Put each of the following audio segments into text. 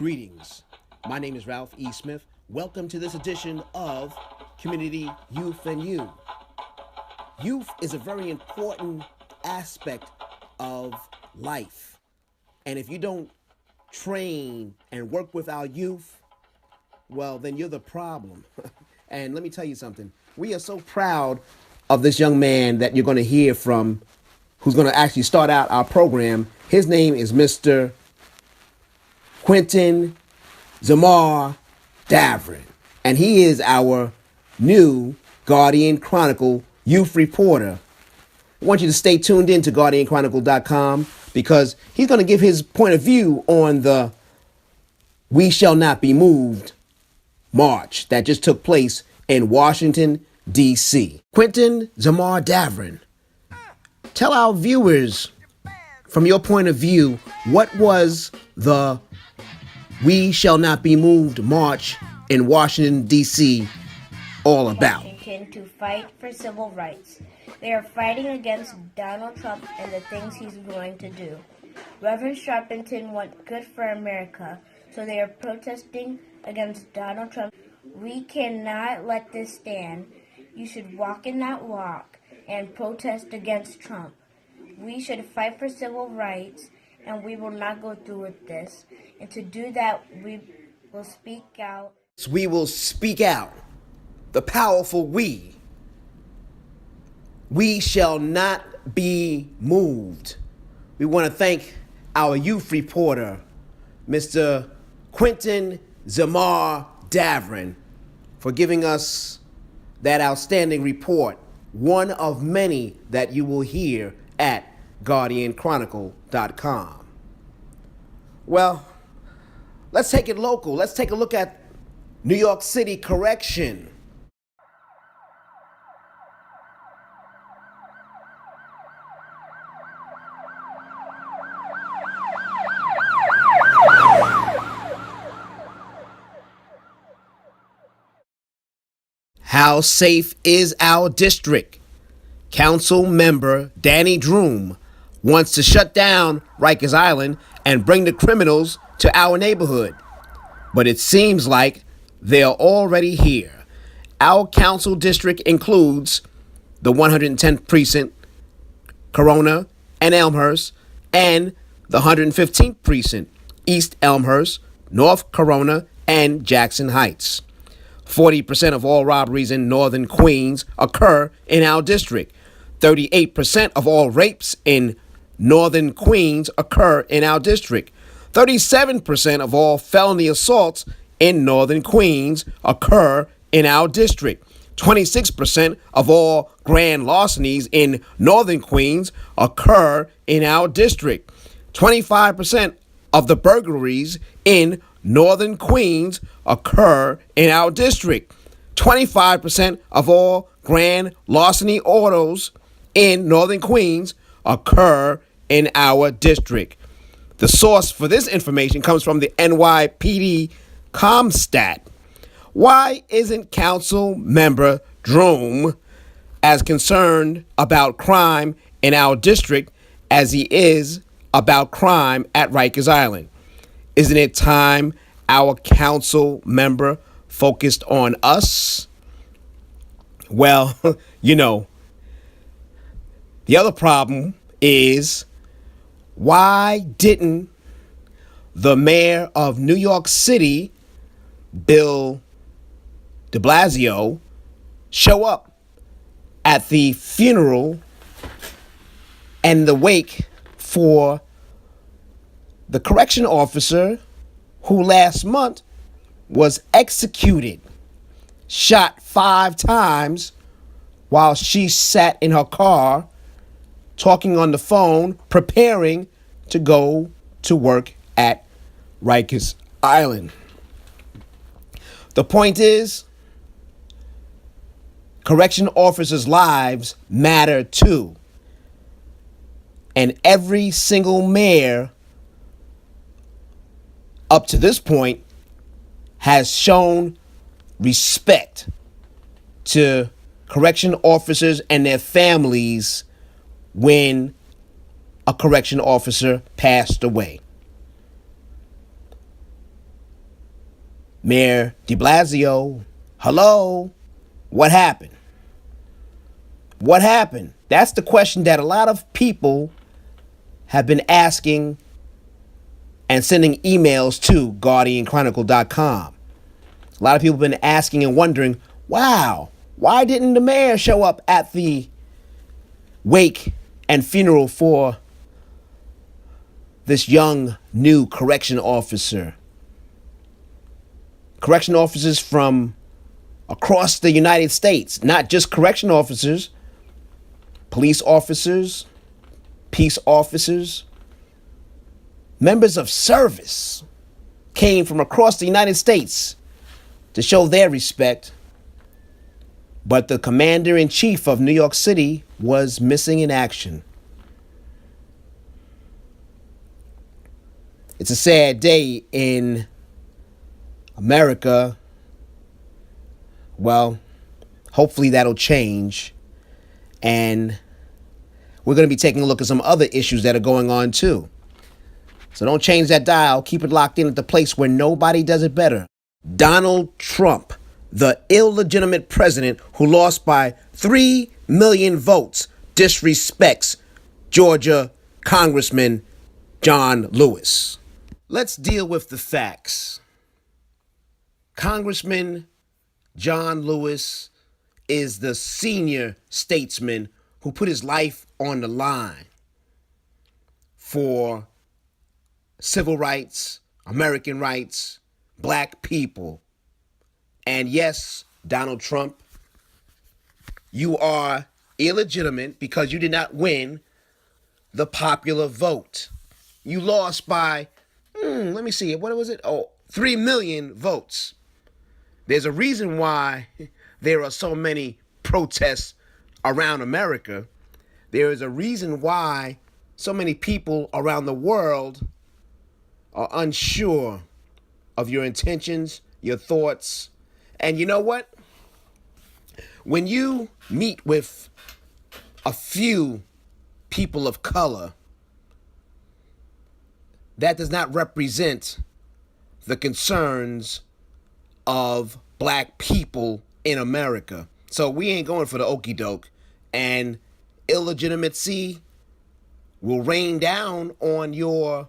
Greetings. My name is Ralph E. Smith. Welcome to this edition of Community Youth and You. Youth is a very important aspect of life. And if you don't train and work with our youth, well, then you're the problem. And let me tell you something. We are so proud of this young man that you're going to hear from, who's going to actually start out our program. His name is Mr. Quinton Z Davoren, and he is our new Guardianchronicle youth reporter. I want you to stay tuned in to Guardianchronicle.com because he's going to give his point of view on the We Shall Not Be Moved march that just took place in Washington, D.C. Quinton Z Davoren, tell our viewers, from your point of view, what was the We Shall Not Be Moved march in Washington, D.C. all about? Washington to fight for civil rights. They are fighting against Donald Trump and the things he's going to do. Reverend Sharpington wants good for America, so they are protesting against Donald Trump. We cannot let this stand. You should walk in that walk and protest against Trump. We should fight for civil rights, and we will not go through with this. And to do that, we will speak out. We will speak out. The powerful we. We shall not be moved. We want to thank our youth reporter, Mr. Quinton Z Davoren, for giving us that outstanding report, one of many that you will hear at Guardianchronicle.com. Well, let's take it local. Let's take a look at New York City correction. How safe is our district? Council member Danny Droom wants to shut down Rikers Island and bring the criminals to our neighborhood. But it seems like they're already here. Our council district includes the 110th precinct, Corona and Elmhurst, and the 115th precinct, East Elmhurst, North Corona, and Jackson Heights. 40% of all robberies in northern Queens occur in our district. 38% of all rapes in northern Queens occur in our district. 37% of all felony assaults in northern Queens occur in our district. 26% of all grand larcenies in northern Queens occur in our district. 25% of the burglaries in northern Queens occur in our district. 25% of all grand larceny autos in northern Queens occur in our district. The source for this information comes from the NYPD ComStat. Why isn't Council Member Droom as concerned about crime in our district as he is about crime at Rikers Island? Isn't it time our council member focused on us? Well, the other problem is, why didn't the mayor of New York City, Bill de Blasio, show up at the funeral and the wake for the correction officer who last month was executed, shot 5 times while she sat in her car talking on the phone, preparing to go to work at Rikers Island? The point is, correction officers' lives matter too. And every single mayor up to this point has shown respect to correction officers and their families when a correction officer passed away. Mayor de Blasio, hello, what happened? What happened? That's the question that a lot of people have been asking and sending emails to Guardianchronicle.com. A lot of people have been asking and wondering, wow, why didn't the mayor show up at the wake and funeral for this young new correction officer? Correction officers from across the United States, not just correction officers, police officers, peace officers, members of service came from across the United States to show their respect. But the commander-in-chief of New York City was missing in action. It's a sad day in America. Well, hopefully that'll change. And we're going to be taking a look at some other issues that are going on too. So don't change that dial. Keep it locked in at the place where nobody does it better. Donald Trump, the illegitimate president who lost by 3 million votes, disrespects Georgia Congressman John Lewis. Let's deal with the facts. Congressman John Lewis is the senior statesman who put his life on the line for civil rights, American rights, black people. And yes, Donald Trump, you are illegitimate because you did not win the popular vote. You lost by, let me see, what was it? 3 million votes. There's a reason why there are so many protests around America. There is a reason why so many people around the world are unsure of your intentions, your thoughts. And you know what? When you meet with a few people of color, that does not represent the concerns of black people in America. So we ain't going for the okie doke. And illegitimacy will rain down on your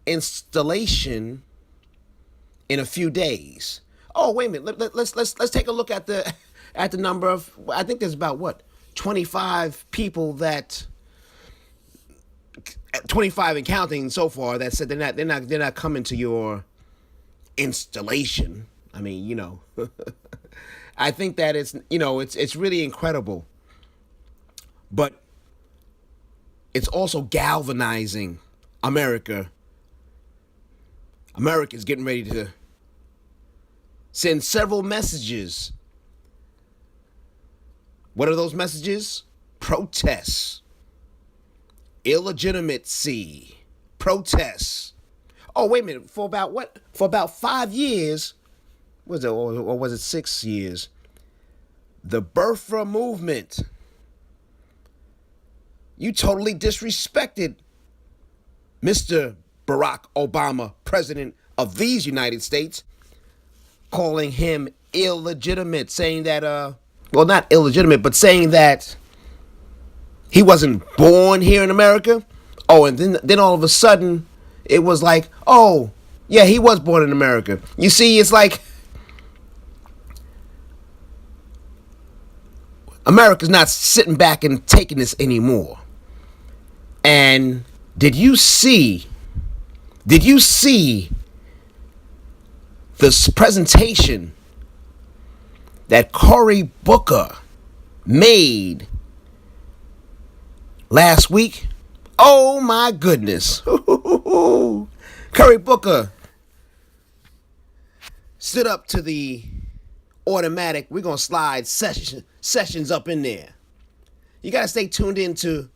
installation in a few days. Oh, wait a minute. Let's take a look at the number of. I think there's about 25 people that 25 and counting so far that said they're not coming to your installation. I mean, I think that it's really incredible, but it's also galvanizing America. America's getting ready to send several messages. What are those messages? Protests, illegitimacy, protests. Oh, wait a minute. For about what? For about 5 years, was it, or was it 6 years? The birther movement. You totally disrespected Mr. Barack Obama, president of these United States, calling him illegitimate, saying that, well, not illegitimate, but saying that he wasn't born here in America. Oh, and then all of a sudden, it was like, oh, yeah, he was born in America. You see, it's like America's not sitting back and taking this anymore. And did you see this presentation that Cory Booker made last week? Oh my goodness. Cory Booker stood up to the automatic. We're going to slide sessions up in there. You got to stay tuned into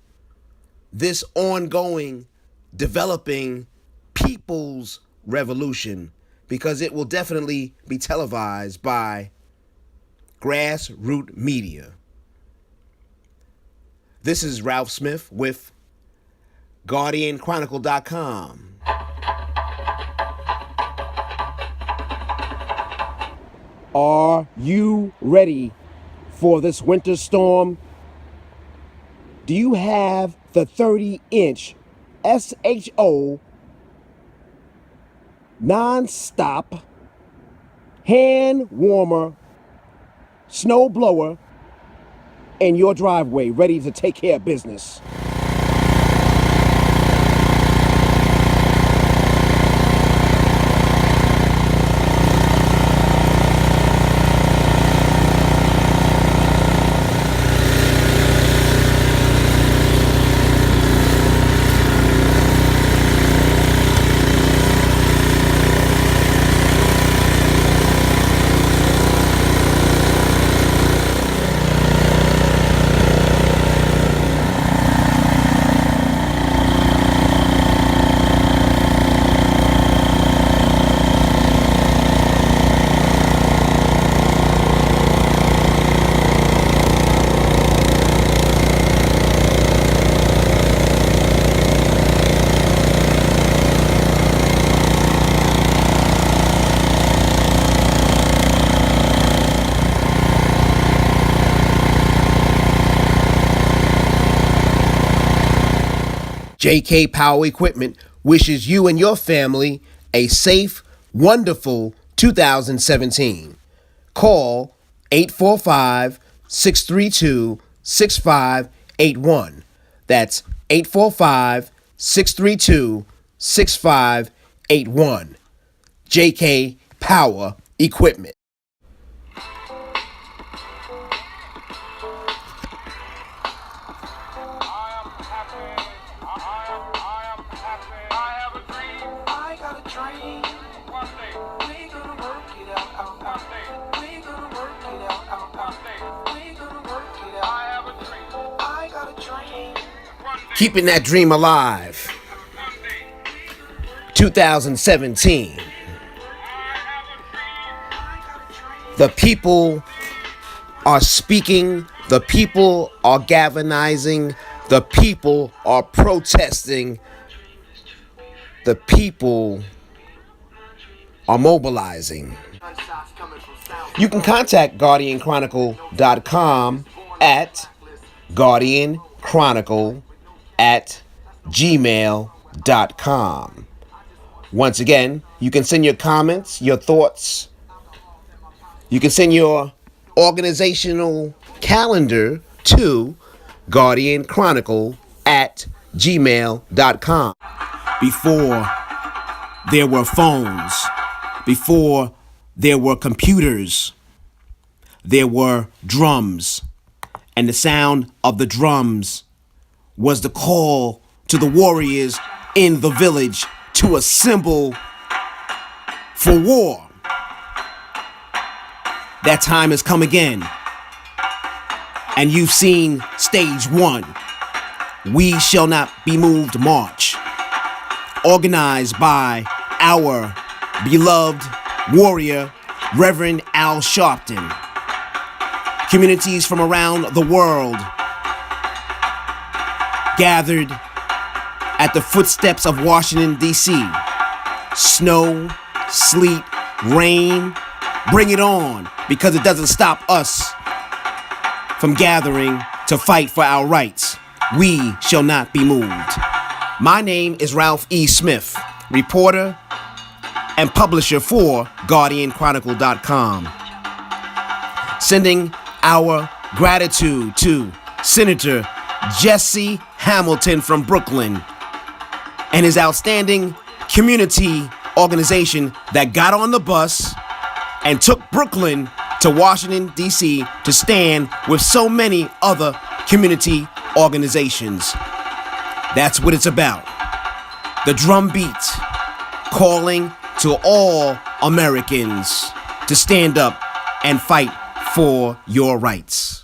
this ongoing, developing people's revolution, because it will definitely be televised by grassroots media. This is Ralph Smith with Guardianchronicle.com. Are you ready for this winter storm? Do you have the 30-inch SHO non-stop hand warmer snow blower in your driveway ready to take care of business? JK Powell Equipment wishes you and your family a safe, wonderful 2017. Call 845-632-6581. That's 845-632-6581. JK Power Equipment. Keeping that dream alive. 2017. The people are speaking. The people are galvanizing. The people are protesting. The people are mobilizing. You can contact Guardianchronicle.com at guardianchronicle@gmail.com. Once again, you can send your comments, your thoughts. You can send your organizational calendar to guardianchronicle@gmail.com. Before there were phones, before there were computers, there were drums. And the sound of the drums was the call to the warriors in the village to assemble for war. That time has come again. And you've seen stage 1. We Shall Not Be Moved March, organized by our beloved warrior, Reverend Al Sharpton. Communities from around the world gathered at the footsteps of Washington, D.C. Snow, sleet, rain, bring it on, because it doesn't stop us from gathering to fight for our rights. We shall not be moved. My name is Ralph E. Smith, reporter and publisher for Guardianchronicle.com. Sending our gratitude to Senator Jesse Hamilton from Brooklyn and his outstanding community organization that got on the bus and took Brooklyn to Washington, D.C. to stand with so many other community organizations. That's what it's about. The drumbeat calling to all Americans to stand up and fight for your rights.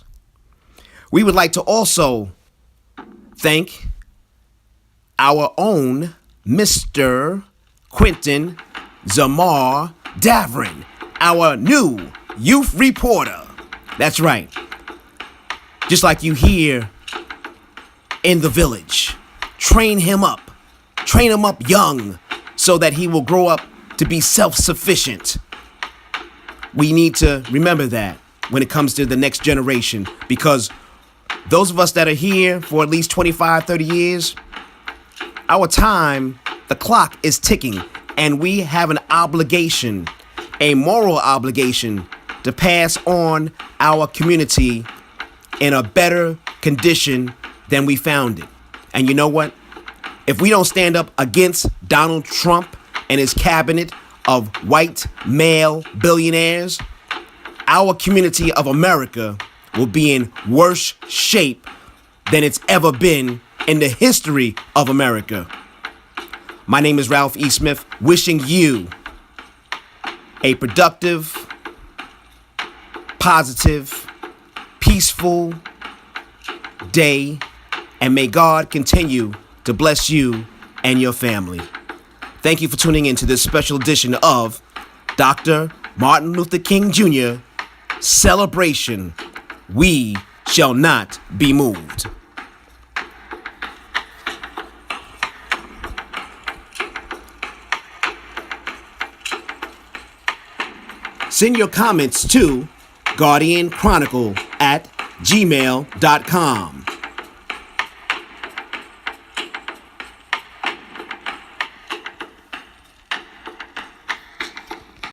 We would like to also thank our own Mr. Quinton Z Davoren, our new youth reporter. That's right. Just like you hear in the village. Train him up young so that he will grow up to be self-sufficient. we need to remember that when it comes to the next generation, because those of us that are here for at least 25, 30 years, our time, the clock is ticking, and we have an obligation, a moral obligation, to pass on our community in a better condition than we found it. And you know what? If we don't stand up against Donald Trump and his cabinet of white male billionaires, our community of America will be in worse shape than it's ever been in the history of America. My name is Ralph E. Smith, wishing you a productive, positive, peaceful day, and may God continue to bless you and your family. Thank you for tuning in to this special edition of Dr. Martin Luther King Jr. Celebration. We shall not be moved. Send your comments to Guardianchronicle at gmail.com.